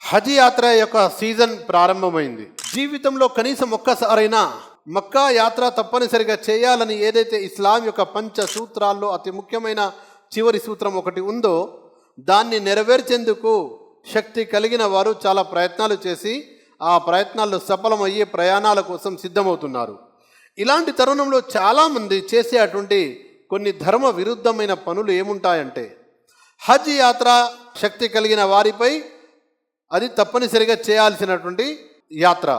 హజ్ యాత్ర యొక్క సీజన్ ప్రారంభమైంది. జీవితంలో కనీసం ఒక్కసారైనా మక్కా యాత్ర తప్పనిసరిగా చేయాలని ఏదైతే ఇస్లాం యొక్క పంచ సూత్రాల్లో అతి ముఖ్యమైన చివరి సూత్రం ఒకటి ఉందో దాన్ని నెరవేర్చేందుకు శక్తి కలిగిన వారు చాలా ప్రయత్నాలు చేసి ఆ ప్రయత్నాల్లో సఫలమయ్యే ప్రయాణాల కోసం సిద్ధమవుతున్నారు. ఇలాంటి తరుణంలో చాలామంది చేసే అటువంటి కొన్ని ధర్మ విరుద్ధమైన పనులు ఏముంటాయంటే, హజ్ యాత్ర శక్తి కలిగిన వారిపై అది తప్పనిసరిగా చేయాల్సినటువంటి యాత్ర.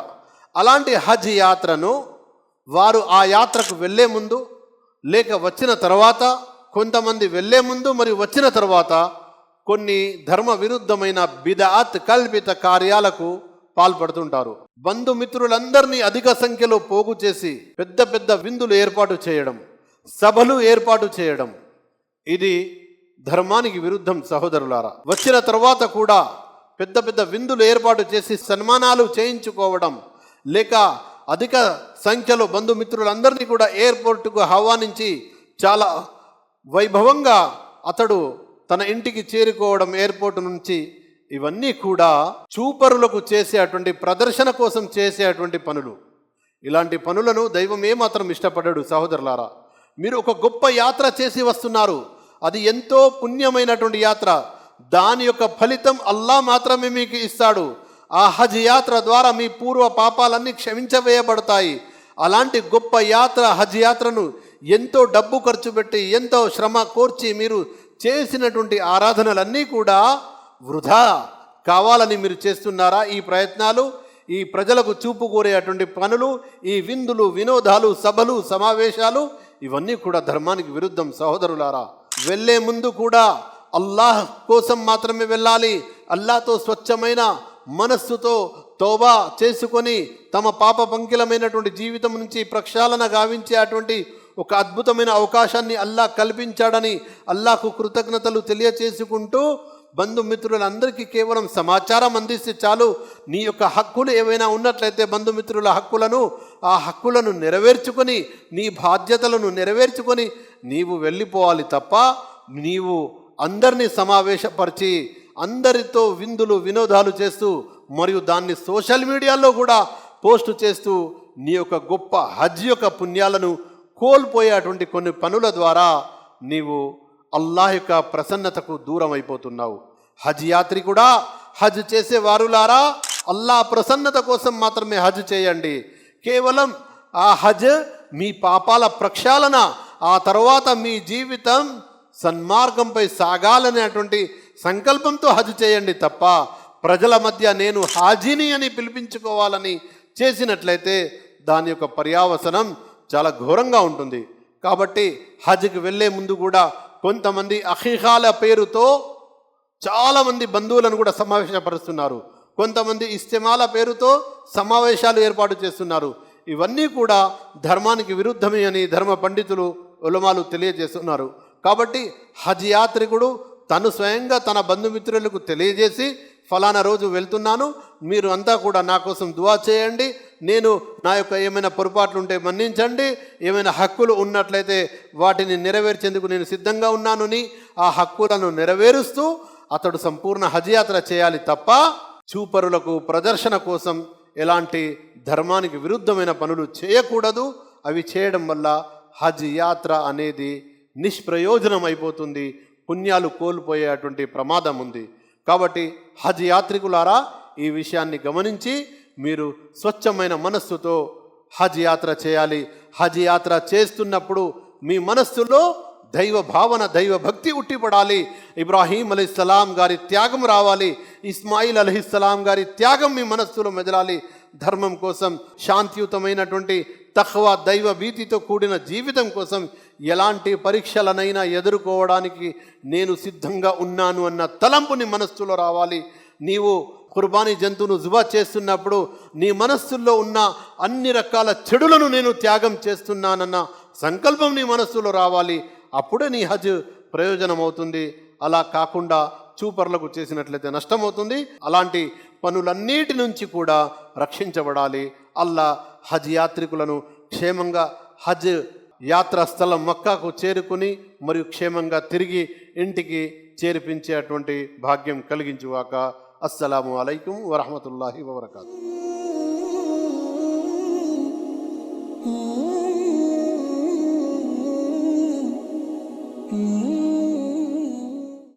అలాంటి హజ్ యాత్రను వారు ఆ యాత్రకు వెళ్ళే ముందు లేక వచ్చిన తర్వాత, కొంతమంది వెళ్ళే ముందు మరియు వచ్చిన తర్వాత కొన్ని ధర్మ విరుద్ధమైన బిదఅత్ కల్పిత కార్యాలకు పాల్పడుతుంటారు. బంధుమిత్రులందరినీ అధిక సంఖ్యలో పోగు చేసి పెద్ద పెద్ద విందులు ఏర్పాటు చేయడం, సభలు ఏర్పాటు చేయడం, ఇది ధర్మానికి విరుద్ధం సహోదరులారా. వచ్చిన తర్వాత కూడా పెద్ద పెద్ద విందులు ఏర్పాటు చేసి సన్మానాలు చేయించుకోవడం, లేక అధిక సంఖ్యలో బంధుమిత్రులందరినీ కూడా ఎయిర్పోర్టుకు ఆహ్వానించి చాలా వైభవంగా అతడు తన ఇంటికి చేరుకోవడం ఎయిర్పోర్ట్ నుంచి, ఇవన్నీ కూడా చూపరులకు చేసే అటువంటి ప్రదర్శన కోసం చేసే అటువంటి పనులు. ఇలాంటి పనులను దైవం ఏమాత్రం ఇష్టపడడు సహోదరులారా. మీరు ఒక గొప్ప యాత్ర చేసి వస్తున్నారు, అది ఎంతో పుణ్యమైనటువంటి యాత్ర, దాని యొక్క ఫలితం అల్లా మాత్రమే మీకు ఇస్తాడు. ఆ హజ్ యాత్ర ద్వారా మీ పూర్వ పాపాలన్నీ క్షమించవేయబడతాయి. అలాంటి గొప్ప యాత్ర హజ్ యాత్రను ఎంతో డబ్బు ఖర్చు పెట్టి ఎంతో శ్రమ కోర్చి మీరు చేసినటువంటి ఆరాధనలన్నీ కూడా వృధా కావాలని మీరు చేస్తున్నారా? ఈ ప్రయత్నాలు, ఈ ప్రజలకు చూపు కోరే అటువంటి పనులు, ఈ విందులు, వినోదాలు, సభలు, సమావేశాలు, ఇవన్నీ కూడా ధర్మానికి విరుద్ధం సహోదరులారా. వెళ్ళే ముందు కూడా అల్లాహ్ కోసం మాత్రమే వెళ్ళాలి. అల్లాహ్తో స్వచ్ఛమైన మనస్సుతో తౌబా చేసుకొని తమ పాప పంకిలమైనటువంటి జీవితం నుంచి ప్రక్షాళన గావించే అటువంటి ఒక అద్భుతమైన అవకాశాన్ని అల్లాహ్ కల్పించాడని అల్లాహ్కు కృతజ్ఞతలు తెలియచేసుకుంటూ, బంధుమిత్రులందరికీ కేవలం సమాచారం అందిస్తే చాలు. నీ యొక్క హక్కులు ఏవైనా ఉన్నట్లయితే బంధుమిత్రుల హక్కులను, ఆ హక్కులను నెరవేర్చుకొని నీ బాధ్యతలను నెరవేర్చుకొని నీవు వెళ్ళిపోవాలి తప్ప, నీవు అందరినీ సమావేశపరిచి అందరితో విందులు వినోదాలు చేస్తూ మరియు దాన్ని సోషల్ మీడియాలో కూడా పోస్టు చేస్తూ నీ యొక్క గొప్ప హజ్ యొక్క పుణ్యాలను కోల్పోయేటువంటి కొన్ని పనుల ద్వారా నీవు అల్లాహ్ యొక్క ప్రసన్నతకు దూరం అయిపోతున్నావు. హజ్ యాత్రికుడా, హజ్ చేసే వారులారా, అల్లాహ్ ప్రసన్నత కోసం మాత్రమే హజ్ చేయండి. కేవలం ఆ హజ్ మీ పాపాల ప్రక్షాళన, ఆ తర్వాత మీ జీవితం సన్మార్గంపై సాగాలనేటువంటి సంకల్పంతో హజ్ చేయండి తప్ప, ప్రజల మధ్య నేను హాజీని అని పిలిపించుకోవాలని చేసినట్లయితే దాని యొక్క పర్యావసనం చాలా ఘోరంగా ఉంటుంది. కాబట్టి హజ్కి వెళ్ళే ముందు కూడా కొంతమంది అఖీఖాల పేరుతో చాలామంది బంధువులను కూడా సమావేశపరుస్తున్నారు, కొంతమంది ఇస్తిమాల పేరుతో సమావేశాలు ఏర్పాటు చేస్తున్నారు. ఇవన్నీ కూడా ధర్మానికి విరుద్ధమే అని ధర్మ పండితులు, ఉలమాలు తెలియజేస్తున్నారు. కాబట్టి హజ్ యాత్రికుడు తను స్వయంగా తన బంధుమిత్రులకు తెలియజేసి, ఫలానా రోజు వెళ్తున్నాను, మీరు అంతా కూడా నా కోసం దువా చేయండి, నేను నా యొక్క ఏమైనా పొరపాట్లు ఉంటే మన్నించండి, ఏమైనా హక్కులు ఉన్నట్లయితే వాటిని నెరవేర్చేందుకు నేను సిద్ధంగా ఉన్నానని ఆ హక్కులను నెరవేరుస్తూ అతడు సంపూర్ణ హజ్ యాత్ర చేయాలి తప్ప చూపరులకు ప్రదర్శన కోసం ఎలాంటి ధర్మానికి విరుద్ధమైన పనులు చేయకూడదు. అవి చేయడం వల్ల హజ్ యాత్ర అనేది నిష్ప్రయోజనం అయిపోతుంది, పుణ్యాలు కోల్పోయేటువంటి ప్రమాదం ఉంది. కాబట్టి హజ్ యాత్రికులారా, ఈ విషయాన్ని గమనించి మీరు స్వచ్ఛమైన మనస్సుతో హజ్ యాత్ర చేయాలి. హజ్ యాత్ర చేస్తున్నప్పుడు మీ మనస్సులో దైవ భావన, దైవ భక్తి ఉట్టిపడాలి. ఇబ్రాహీం అలైహిస్సలాం గారి త్యాగం రావాలి, ఇస్మాయిల్ అలైహిస్సలాం గారి త్యాగం మీ మనస్సులో మెదలాలి. ధర్మం కోసం, శాంతియుతమైనటువంటి తఖ్వా, దైవ భీతితో కూడిన జీవితం కోసం ఎలాంటి పరీక్షలనైనా ఎదుర్కోవడానికి నేను సిద్ధంగా ఉన్నాను అన్న తలంపుని మనస్సులో రావాలి. నీవు కుర్బానీ జంతువును జుబా చేస్తున్నప్పుడు నీ మనస్సులో ఉన్న అన్ని రకాల చెడులను నేను త్యాగం చేస్తున్నానన్న సంకల్పం నీ మనస్సులో రావాలి. అప్పుడే నీ హజ్ ప్రయోజనం అవుతుంది. అలా కాకుండా చూపర్లకు చేసినట్లయితే నష్టమవుతుంది. అలాంటి పనులన్నిటి నుంచి కూడా రక్షించబడాలి. అల్లా హజ్ యాత్రికులను క్షేమంగా హజ్ యాత్రా స్థలం మక్కాకు చేరుకుని మరియు క్షేమంగా తిరిగి ఇంటికి చేర్పించేటువంటి భాగ్యం కలిగించుగాక. అస్సలాము అలైకుం వరహమతుల్లాహి వబర్కాతుహు.